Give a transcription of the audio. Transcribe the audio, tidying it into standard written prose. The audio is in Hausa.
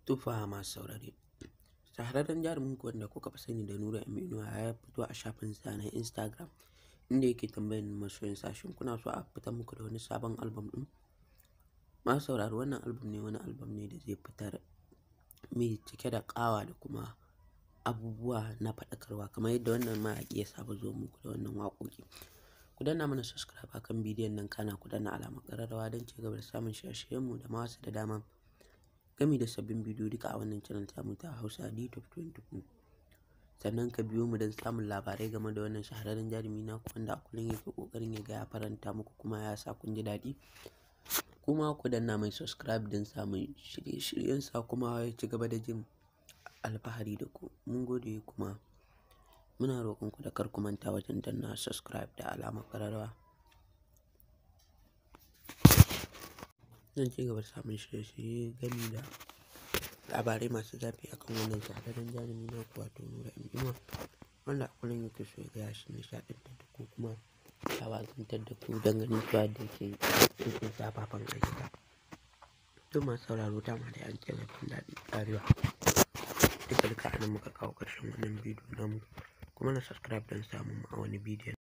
Tufa masu saurare. Shahararren jarumin ku wanda kuka fi sani da Nura M Inuwa ya fito a shafinsa na Instagram inda yake tambayan masoyansa shin kuna so a fitar muku da wani sabon album ɗin? Masu sauraro, wannan album ne, wani album ne da zai fitar mai cike da ƙawa da kuma abubuwa na faɗakarwa kamar yadda wannan mawaƙi ya saba zo muku da wannan waƙoƙi. Ku danna mana subscribe a kan bidiyon nan, kana ku danna alamar ƙararrawa don ci gaba da samun shirye-shiryenmu da ma wasu da dama gami da sabbin bidiyo duka a wannan channel tamu ta Hausa D-Top 24. Sannan ka biyo mu don samun labarai game da wannan shahararren jarumi naku wanda a kullum yake ƙoƙarin ya ga ya faranta muku kuma ya sa kun ji daɗi. Kuma ku danna mai subscribe don samun shirye-shiryensa kuma ya ci gaba da jin alfahari da ku. Mun gode kuma muna roƙonku da kar ku manta wajen danna subscribe da alamar ƙararrawa. Zan ci gaba da samun shirye-shirye gami da labarai masu zafi akan wannan shahararren jarumi naku wato Nura M Inuwa wanda a kullum yake so ya ga ya nishaɗantar da ku kuma ya wa'azantar da ku dangane da yadda yake cikin zafafan ayyuka. To masu sauraro, dama dai an ce laifin daɗi ƙarewa. Duka anan muka kawo ƙarshen wannan bidiyo namu, kuma na subscribe don samun mu a wani bidiyon.